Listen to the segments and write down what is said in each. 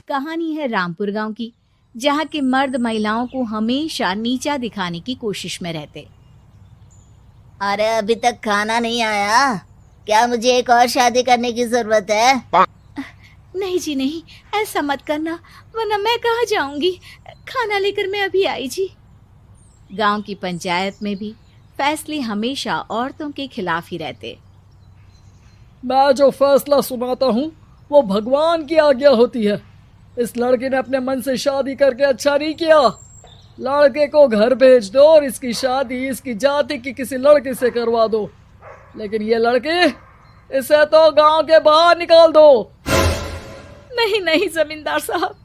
कहानी है रामपुर गांव की, जहां के मर्द महिलाओं को हमेशा नीचा दिखाने की कोशिश में रहते। अरे अभी तक खाना नहीं आया, क्या मुझे एक और शादी करने की जरूरत है? नहीं जी नहीं, ऐसा मत करना, वरना मैं कहाँ जाऊंगी। खाना लेकर मैं अभी आई जी। गांव की पंचायत में भी फैसले हमेशा औरतों के खिलाफ ही रहते। मैं जो फैसला सुनाता हूँ वो भगवान की आज्ञा होती है। इस लड़के ने अपने मन से शादी करके अच्छा नहीं किया। लड़के को घर भेज दो और इसकी शादी इसकी जाति की किसी लड़के से करवा दो, लेकिन ये लड़की, इसे तो गांव के बाहर निकाल दो। नहीं नहीं जमींदार साहब,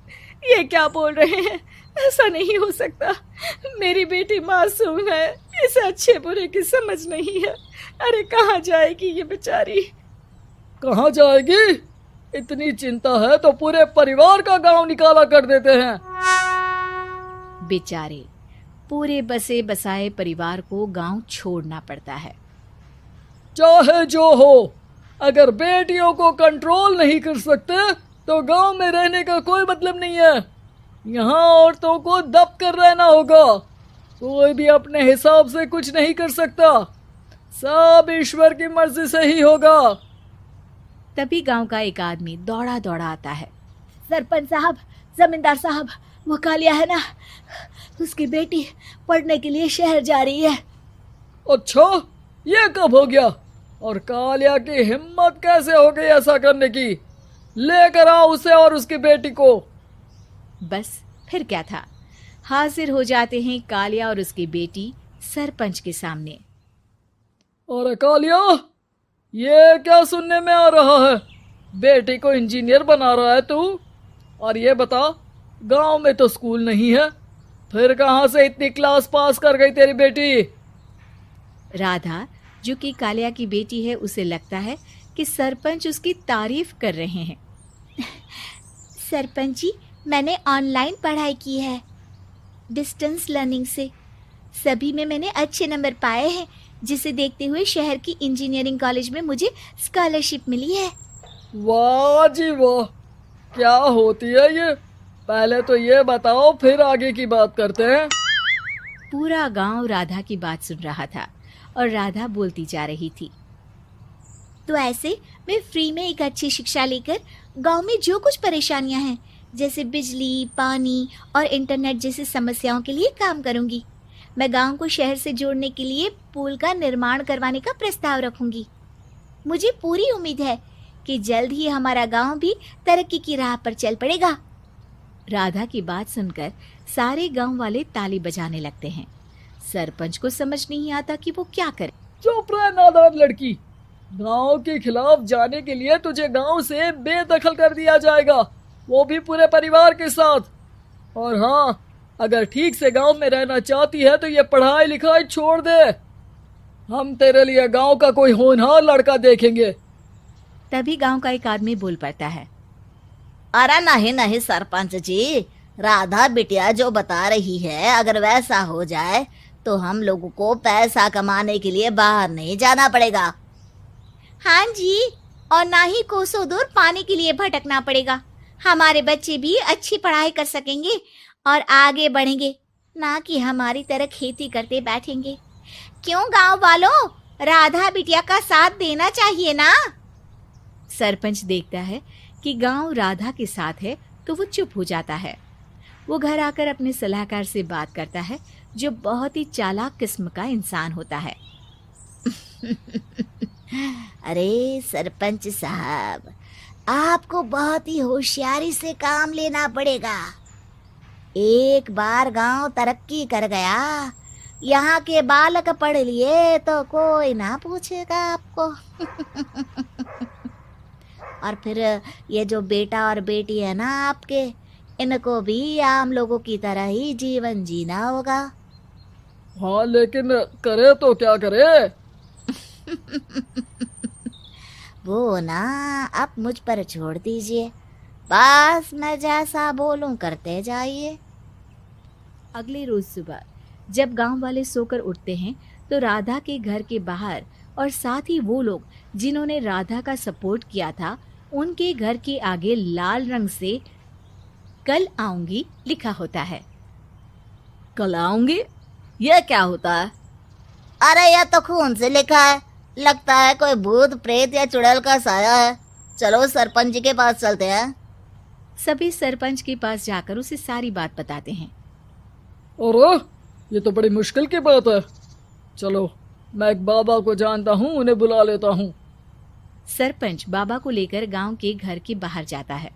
ये क्या बोल रहे हैं? ऐसा नहीं हो सकता। मेरी बेटी मासूम है, इसे अच्छे बुरे की समझ नहीं है। अरे कहाँ जाएगी ये बेचारी? कहाँ जाएगी? इतनी चिंता है तो पूरे परिवार का गांव निकाला कर देते हैं। बेचारे पूरे बसे बसाए परिवार को गांव छोड़ना पड़ता है। चाहे जो हो, अगर बेटियों को कंट्रोल नहीं कर सकते तो गांव में रहने का कोई मतलब नहीं है। यहाँ औरतों को दब कर रहना होगा। कोई भी अपने हिसाब से कुछ नहीं कर सकता, सब ईश्वर की मर्जी से ही होगा। तभी गांव का एक आदमी दौड़ा दौड़ा आता है। सरपंच साहब, जमींदार साहब, वो कालिया है ना, उसकी बेटी पढ़ने के लिए शहर जा रही है। अच्छा, ये कब हो गया? और कालिया की हिम्मत कैसे हो गई ऐसा करने की? लेकर आओ उसे और उसकी बेटी को। बस फिर क्या था, हाजिर हो जाते हैं कालिया और उसकी बेटी सरपंच के सामने। अरे कालिया, ये क्या सुनने में आ रहा है? बेटी को इंजीनियर बना रहा है तू? और ये बता, गांव में तो स्कूल नहीं है, फिर कहां से इतनी क्लास पास कर गई तेरी बेटी? राधा, जो कि कालिया की बेटी है, उसे लगता है कि सरपंच उसकी तारीफ कर रहे हैं। सरपंच जी, मैंने ऑनलाइन पढ़ाई की है, डिस्टेंस लर्निंग से। सभी में मैंने अच्छे नंबर पाए हैं, जिसे देखते हुए शहर की इंजीनियरिंग कॉलेज में मुझे स्कॉलरशिप मिली है। वाह जी वाह, क्या होती है ये? पहले तो ये बताओ, फिर आगे की बात करते हैं। पूरा गांव राधा की बात सुन रहा था और राधा बोलती जा रही थी। तो ऐसे मैं फ्री में एक अच्छी शिक्षा लेकर गांव में जो कुछ परेशानियां हैं, जैसे बिजली, पानी और इंटरनेट जैसी समस्याओं के लिए काम करूंगी। मैं गांव को शहर से जोड़ने के लिए पुल का निर्माण करवाने का प्रस्ताव रखूंगी। मुझे पूरी उम्मीद है कि जल्द ही हमारा गांव भी तरक्की की राह पर चल पड़ेगा। राधा की बात सुनकर सारे गांव वाले ताली बजाने लगते हैं। सरपंच को समझ नहीं आता कि वो क्या करे। चुप रह नादान लड़की, गांव के खिलाफ जाने के लिए तुझे गांव से बेदखल कर दिया जाएगा, वो भी पूरे परिवार के साथ। और हाँ, अगर ठीक से गांव में रहना चाहती है तो ये पढ़ाई लिखाई छोड़ दे। हम तेरे लिए गांव का कोई होनहार लड़का देखेंगे। तभी गांव का एक आदमी बोल पड़ता है। अरे नहीं नहीं सरपंच जी, राधा बिटिया जो बता रही है, अगर वैसा हो जाए तो हम लोगों को पैसा कमाने के लिए बाहर नहीं जाना पड़ेगा। हाँ जी, और ना ही कोसों दूर पानी के लिए भटकना पड़ेगा। हमारे बच्चे भी अच्छी पढ़ाई कर सकेंगे और आगे बढ़ेंगे, ना कि हमारी तरह खेती करते बैठेंगे। क्यों गांव वालों, राधा बिटिया का साथ देना चाहिए ना। सरपंच देखता है कि गांव राधा के साथ है तो वो चुप हो जाता है। वो घर आकर अपने सलाहकार से बात करता है, जो बहुत ही चालाक किस्म का इंसान होता है। अरे सरपंच साहब, आपको बहुत ही होशियारी से काम लेना पड़ेगा। एक बार गांव तरक्की कर गया, यहाँ के बालक पढ़ लिए तो कोई ना पूछेगा आपको। और फिर ये जो बेटा और बेटी है ना आपके, इनको भी आम लोगों की तरह ही जीवन जीना होगा। हाँ, लेकिन करे तो क्या करे? वो ना आप मुझ पर छोड़ दीजिए, बस मैं जैसा बोलूं करते जाइए। अगले रोज सुबह जब गांव वाले सोकर उठते हैं तो राधा के घर के बाहर और साथ ही वो लोग जिन्होंने राधा का सपोर्ट किया था, उनके घर के आगे लाल रंग से कल आऊंगी लिखा होता है। कल आऊंगी, यह क्या होता है? अरे यह तो खून से लिखा है, लगता है कोई भूत प्रेत या चुड़ैल का साया है। चलो सरपंच जी के पास चलते हैं। सभी सरपंच के पास जाकर उसे सारी बात बताते हैं। अरे ये तो बड़ी मुश्किल की बात है। चलो मैं एक बाबा को जानता हूँ, उन्हें बुला लेता हूँ। सरपंच बाबा को लेकर गांव के घर के बाहर जाता है।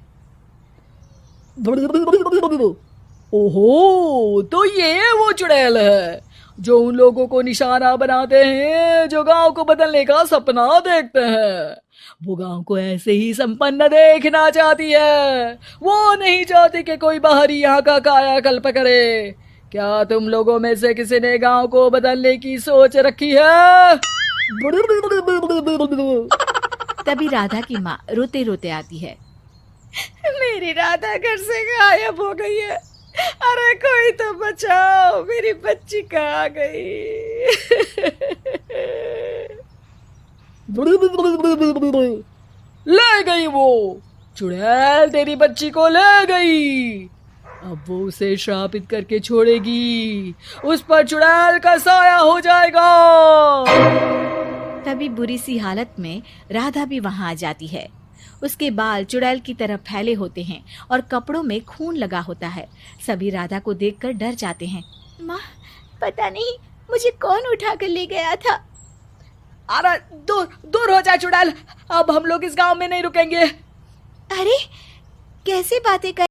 ओहो, तो ये वो चुड़ैल है जो उन लोगों को निशाना बनाते हैं जो गांव को बदलने का सपना देखते हैं। वो गांव को ऐसे ही संपन्न देखना चाहती है। वो नहीं चाहती कि कोई बाहरी यहाँ का कायाकल्प करे। क्या तुम लोगों में से किसी ने गांव को बदलने की सोच रखी है? तभी राधा की माँ रोते रोते आती है। मेरी राधा घर से गायब हो गई है। अरे कोई तो बचाओ, मेरी बच्ची कहाँ गई? ले गई वो चुड़ैल, तेरी बच्ची को ले गई। अब वो उसे श्रापित करके छोड़ेगी, उस पर चुड़ैल का साया हो जाएगा। तभी बुरी सी हालत में राधा भी वहां आ जाती है। उसके बाल चुड़ैल की तरह फैले होते हैं और कपड़ों में खून लगा होता है। सभी राधा को देखकर डर जाते हैं। माँ, पता नहीं मुझे कौन उठा कर ले गया था। अरे दूर दूर हो जा चुड़ैल, अब हम लोग इस गांव में नहीं रुकेंगे। अरे कैसे बातें कर